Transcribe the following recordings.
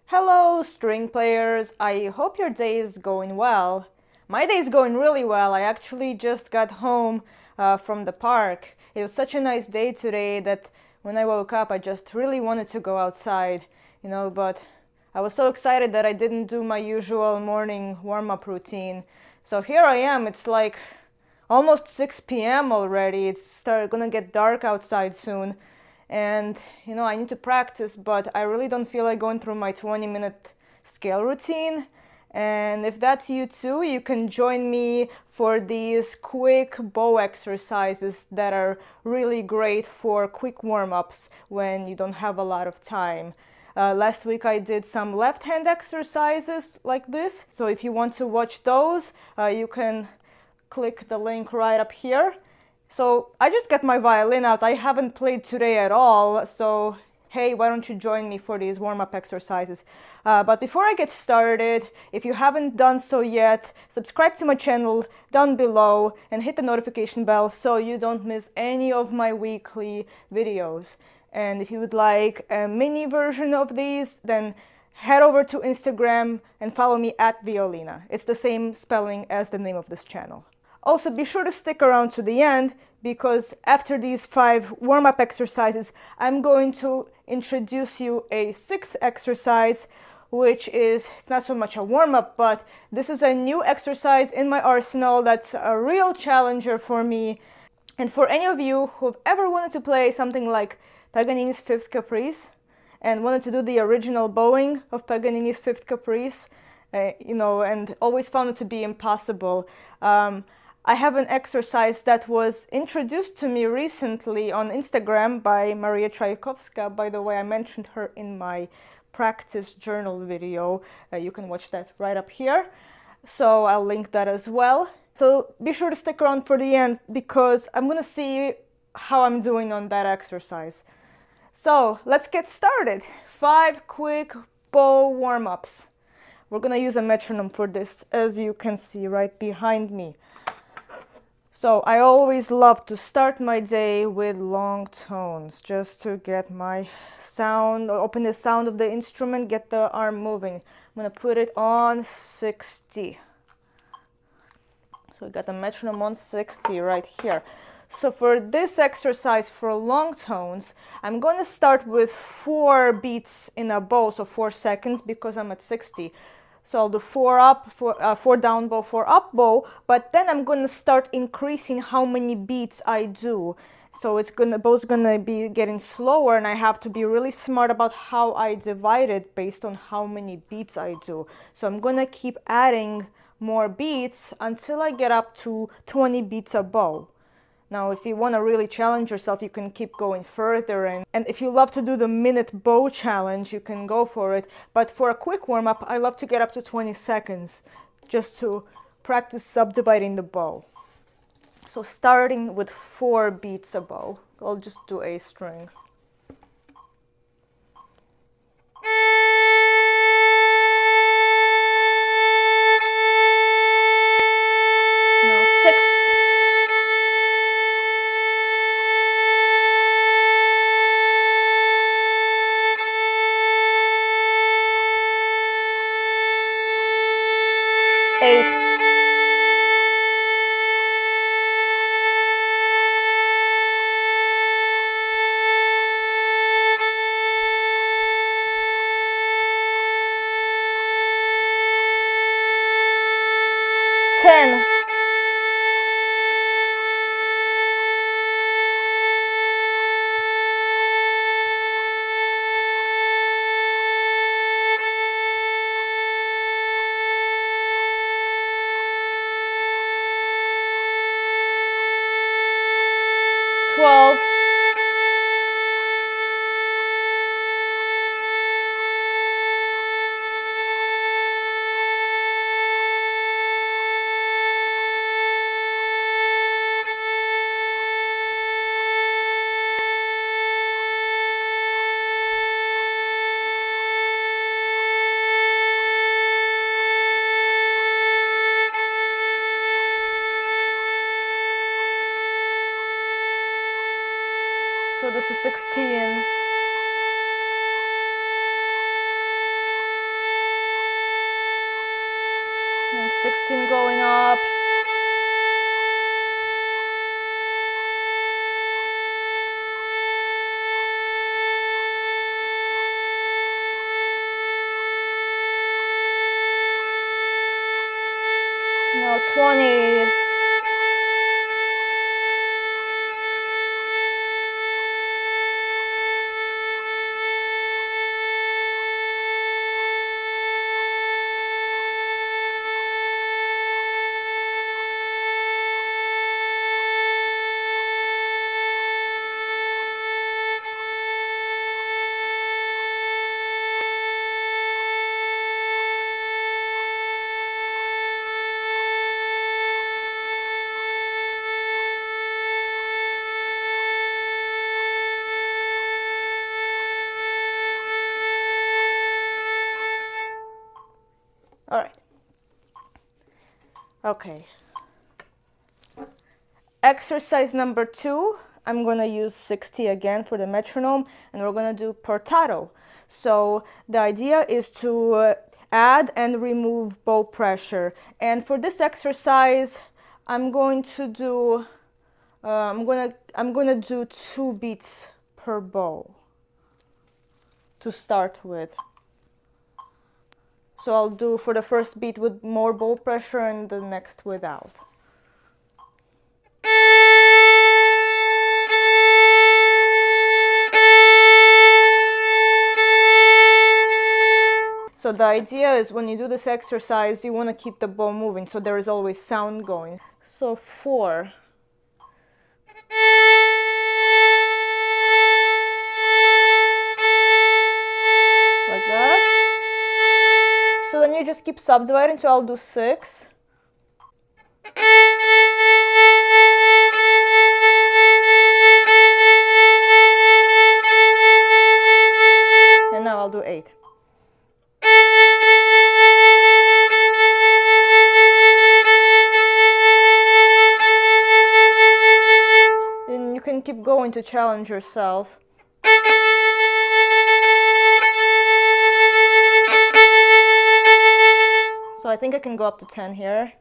Hello, string players. I hope your day is going well. My day is going really well. I actually just got home from the park. It was such a nice day today that when I woke up, I just really wanted to go outside, but I was so excited that I didn't do my usual morning warm-up routine. So here I am. It's like almost 6 p.m. already. It's gonna get dark outside soon. And I need to practice, but I really don't feel like going through my 20-minute scale routine. And if that's you too, you can join me for these quick bow exercises that are really great for quick warm-ups when you don't have a lot of time. Last week I did some left hand exercises like this, so if you want to watch those, you can click the link right up here. So I just got my violin out. I haven't played today at all, so hey, why don't you join me for these warm-up exercises? But before I get started, if you haven't done so yet, subscribe to my channel down below and hit the notification bell so you don't miss any of my weekly videos. And if you would like a mini version of these, then head over to Instagram and follow me at Violinna. It's the same spelling as the name of this channel. Also, be sure to stick around to the end because after these 5 warm-up exercises, I'm going to introduce you a 6th exercise, which is, it's not so much a warm-up, but this is a new exercise in my arsenal that's a real challenger for me. And for any of you who've ever wanted to play something like Paganini's Fifth Caprice and wanted to do the original bowing of Paganini's Fifth Caprice, and always found it to be impossible, I have an exercise that was introduced to me recently on Instagram by Maria Tchaikovska. By the way, I mentioned her in my practice journal video. You can watch that right up here. So I'll link that as well. So be sure to stick around for the end because I'm going to see how I'm doing on that exercise. So let's get started. 5 quick bow warm-ups. We're going to use a metronome for this, as you can see right behind me. So I always love to start my day with long tones just to get my sound, open the sound of the instrument, get the arm moving. I'm going to put it on 60. So we got the metronome on 60 right here. So for this exercise for long tones, I'm going to start with 4 beats in a bow, so 4 seconds because I'm at 60. So I'll do 4 up, 4 down bow, 4 up bow, but then I'm going to start increasing how many beats I do. So bow's gonna be getting slower, and I have to be really smart about how I divide it based on how many beats I do. So I'm gonna keep adding more beats until I get up to 20 beats a bow. Now, if you want to really challenge yourself, you can keep going further. And if you love to do the minute bow challenge, you can go for it. But for a quick warm-up, I love to get up to 20 seconds just to practice subdividing the bow. So starting with 4 beats a bow, I'll just do A string. Now 6. 8. 9. 20. All right. Okay. Exercise number 2, I'm going to use 60 again for the metronome, and we're going to do portato. So the idea is to add and remove bow pressure. And for this exercise, I'm going to do I'm going to do 2 beats per bow to start with. So I'll do for the first beat with more bow pressure and the next without. So the idea is when you do this exercise, you want to keep the bow moving, so there is always sound going. So 4. Like that. So then you just keep subdividing, so I'll do 6. And now I'll do 8. And you can keep going to challenge yourself. So I think I can go up to 10 here.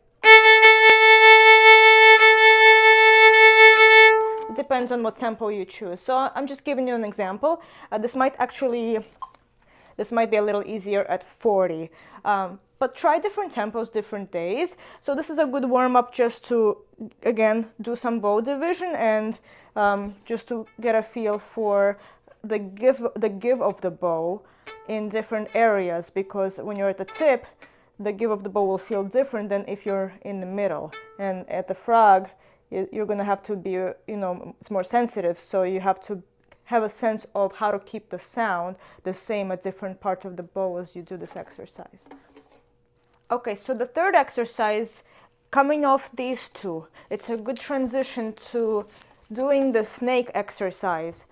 It depends on what tempo you choose. So I'm just giving you an example. This might be a little easier at 40. But try different tempos, different days. So this is a good warm-up just to, again, do some bow division and just to get a feel for the give of the bow in different areas, because when you're at the tip, the give of the bow will feel different than if you're in the middle. And at the frog, you're going to have to be, it's more sensitive, so you have to have a sense of how to keep the sound the same at different parts of the bow as you do this exercise. Okay, so the third exercise, coming off these 2, it's a good transition to doing the snake exercise.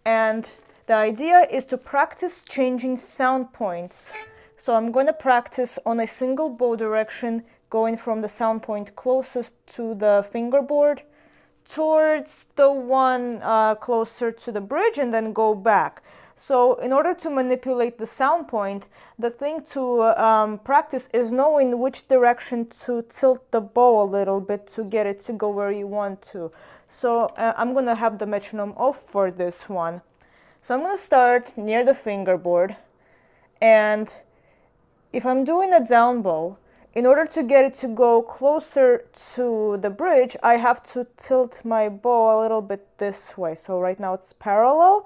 And the idea is to practice changing sound points. So I'm going to practice on a single bow direction, going from the sound point closest to the fingerboard towards the one closer to the bridge, and then go back. So in order to manipulate the sound point, the thing to practice is knowing which direction to tilt the bow a little bit to get it to go where you want to. So I'm going to have the metronome off for this one. So I'm going to start near the fingerboard, and if I'm doing a down bow, in order to get it to go closer to the bridge, I have to tilt my bow a little bit this way. So right now it's parallel.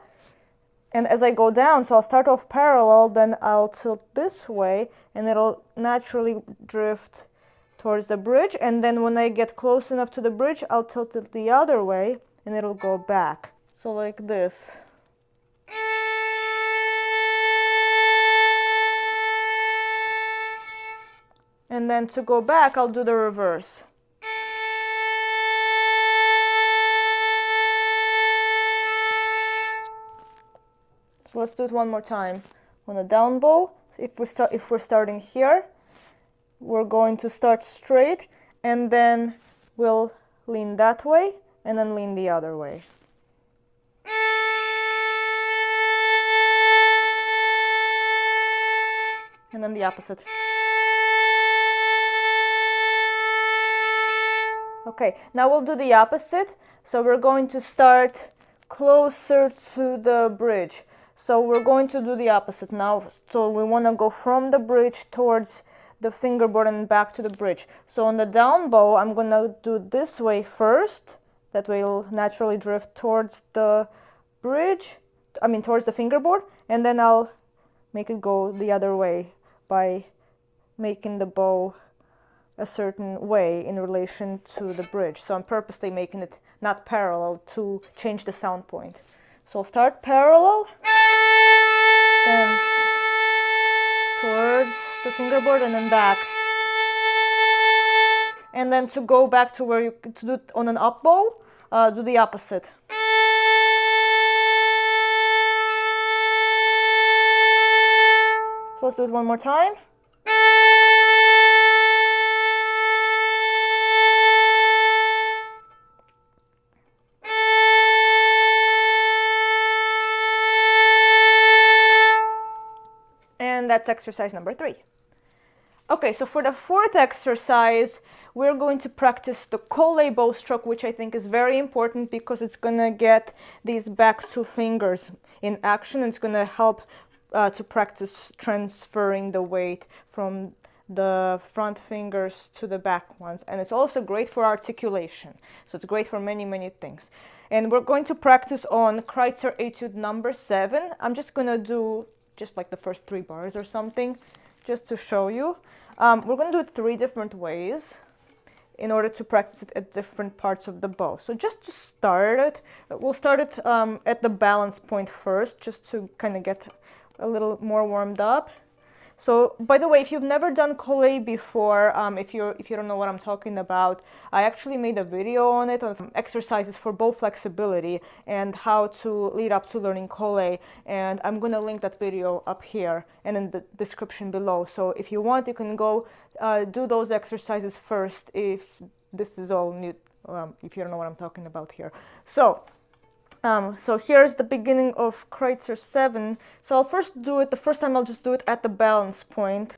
And as I go down, so I'll start off parallel, then I'll tilt this way, and it'll naturally drift towards the bridge. And then when I get close enough to the bridge, I'll tilt it the other way, and it'll go back. So like this. And then to go back, I'll do the reverse. So let's do it one more time. On a down bow, if we're starting here, we're going to start straight, and then we'll lean that way, and then lean the other way. And then the opposite. Okay, now we'll do the opposite. So we're going to start closer to the bridge. So we're going to do the opposite now. So we want to go from the bridge towards the fingerboard and back to the bridge. So on the down bow, I'm gonna do this way first. That way it'll naturally drift towards the bridge, towards the fingerboard, and then I'll make it go the other way by making the bow a certain way in relation to the bridge. So I'm purposely making it not parallel to change the sound point. So I'll start parallel, then towards the fingerboard and then back. And then to go back to where to do it on an up bow, do the opposite. So let's do it one more time. And that's exercise number 3. Okay, so for the 4th exercise, we're going to practice the Colle bow stroke, which I think is very important because it's going to get these back 2 fingers in action. It's going to help to practice transferring the weight from the front fingers to the back ones. And it's also great for articulation. So it's great for many, many things. And we're going to practice on Kreutzer Etude number 7. I'm just going to do just like the first 3 bars or something, just to show you. We're going to do it 3 different ways in order to practice it at different parts of the bow. So just to start it, we'll start it at the balance point first, just to kind of get a little more warmed up. So, by the way, if you've never done Colle before, if you don't know what I'm talking about, I actually made a video on it, on exercises for bow flexibility and how to lead up to learning Colle, and I'm going to link that video up here and in the description below. So if you want, you can go do those exercises first if this is all new, if you don't know what I'm talking about here. So here's the beginning of Kreutzer 7. So I'll first do it, the first time I'll just do it at the balance point.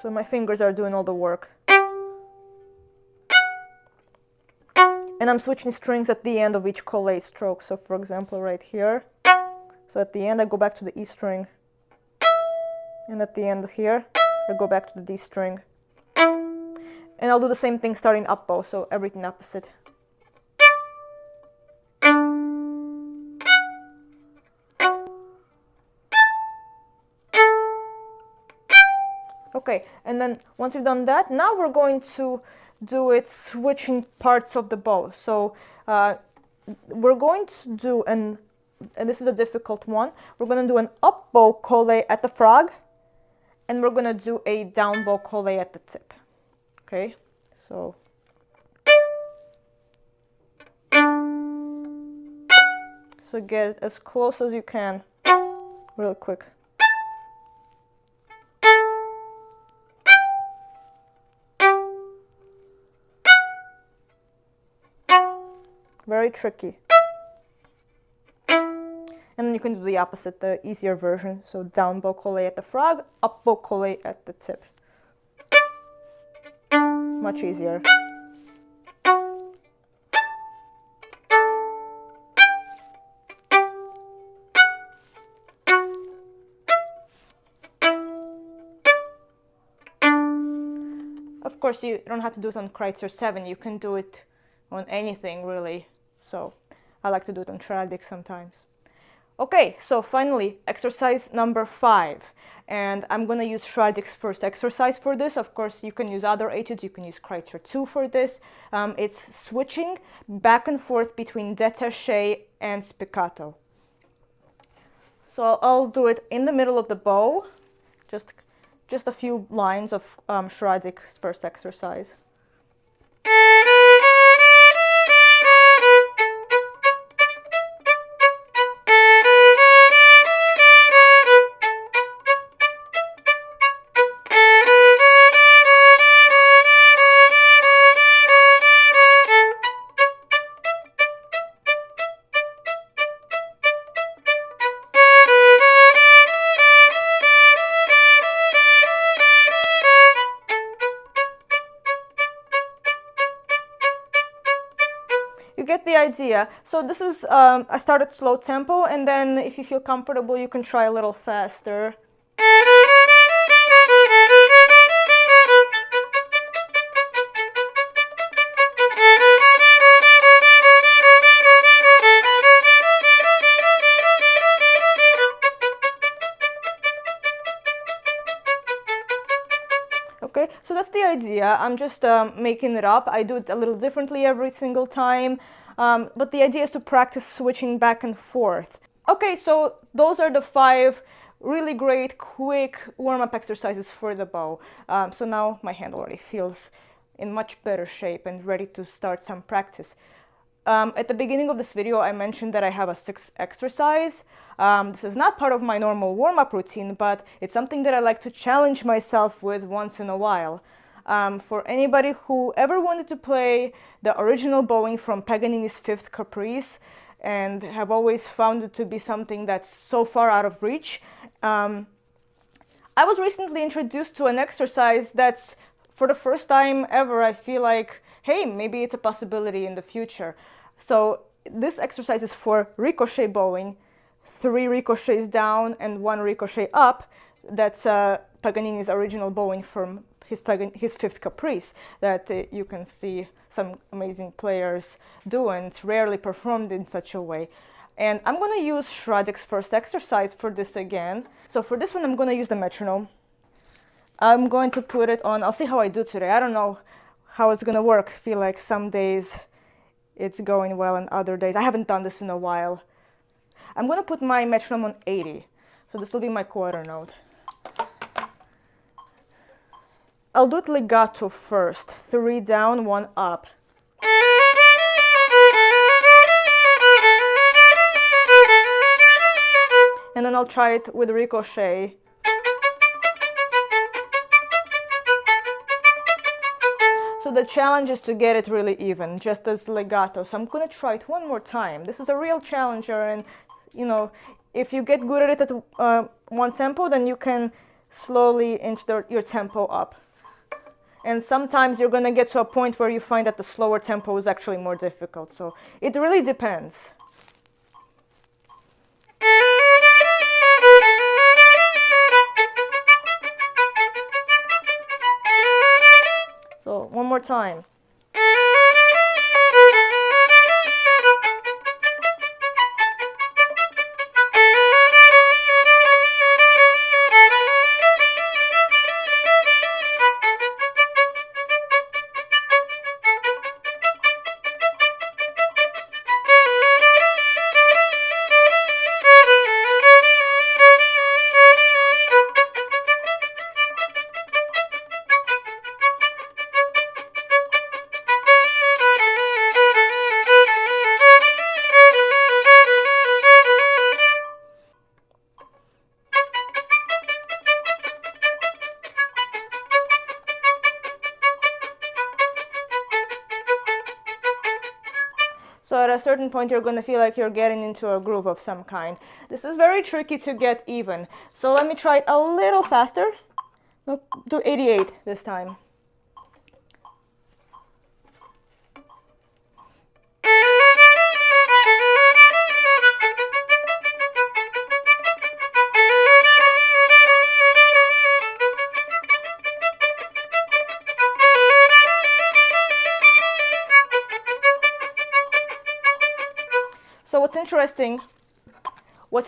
So my fingers are doing all the work. And I'm switching strings at the end of each Colle stroke. So for example, right here. So at the end I go back to the E string. And at the end here, I go back to the D string. And I'll do the same thing starting up bow, so everything opposite. Okay, and then once you've done that, now we're going to do it switching parts of the bow. So we're going to do and this is a difficult one, we're going to do an up bow Colle at the frog. And we're going to do a down bow Colle at the tip. Okay, so. So get as close as you can, real quick. Very tricky. And then you can do the opposite, the easier version. So down bow Colle at the frog, up bow Colle at the tip. Much easier. Of course, you don't have to do it on Kreutzer 7. You can do it on anything, really. So I like to do it on Schradig sometimes. Okay, so finally, exercise number 5. And I'm going to use Schradig's first exercise for this. Of course, you can use other etudes. You can use Kreutzer 2 for this. It's switching back and forth between Detache and spiccato. So I'll do it in the middle of the bow. Just a few lines of Schradig's first exercise. you get the idea. So this is, I started slow tempo, and then if you feel comfortable, you can try a little faster. Okay, so that's the idea. I'm just making it up. I do it a little differently every single time, but the idea is to practice switching back and forth. Okay, so those are the 5 really great, quick warm-up exercises for the bow. So now my hand already feels in much better shape and ready to start some practice. At the beginning of this video, I mentioned that I have a 6th exercise. This is not part of my normal warm-up routine, but it's something that I like to challenge myself with once in a while. For anybody who ever wanted to play the original bowing from Paganini's 5th Caprice and have always found it to be something that's so far out of reach, I was recently introduced to an exercise that's, for the first time ever, I feel like, hey, maybe it's a possibility in the future. So this exercise is for ricochet bowing, 3 ricochets down and 1 ricochet up. That's Paganini's original bowing from his 5th Caprice that you can see some amazing players do, and it's rarely performed in such a way. And I'm going to use Schradek's first exercise for this again. So for this one, I'm going to use the metronome. I'm going to put it on. I'll see how I do today. I don't know how it's going to work. I feel like some days it's going well and other days. I haven't done this in a while. I'm going to put my metronome on 80. So this will be my quarter note. I'll do it legato first. 3 down, 1 up. And then I'll try it with ricochet. So the challenge is to get it really even, just as legato. So I'm going to try it one more time. This is a real challenger, and you know, if you get good at it at one tempo, then you can slowly inch your tempo up. And sometimes you're going to get to a point where you find that the slower tempo is actually more difficult. So it really depends. So one more time. So at a certain point, you're going to feel like you're getting into a groove of some kind. This is very tricky to get even. So let me try it a little faster. Nope, do 88 this time. So what's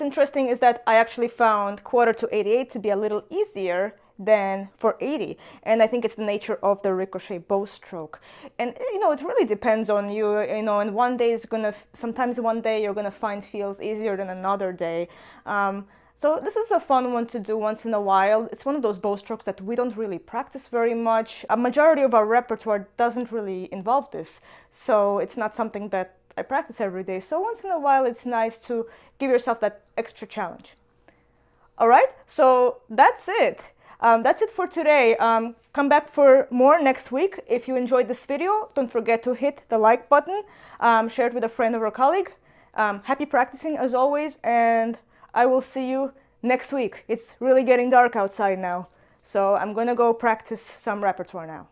interesting is that I actually found quarter to 88 to be a little easier than for 80, and I think it's the nature of the ricochet bow stroke. And you know, it really depends on you, you know, and one day is gonna, sometimes one day you're gonna find feels easier than another day. So this is a fun one to do once in a while. It's one of those bow strokes that we don't really practice very much. A majority of our repertoire doesn't really involve this, so it's not something that I practice every day. So once in a while it's nice to give yourself that extra challenge. All right, so that's it. That's it for today. Come back for more next week. If you enjoyed this video, don't forget to hit the like button, share it with a friend or a colleague. Happy practicing as always, and I will see you next week. It's really getting dark outside now, so I'm gonna go practice some repertoire now.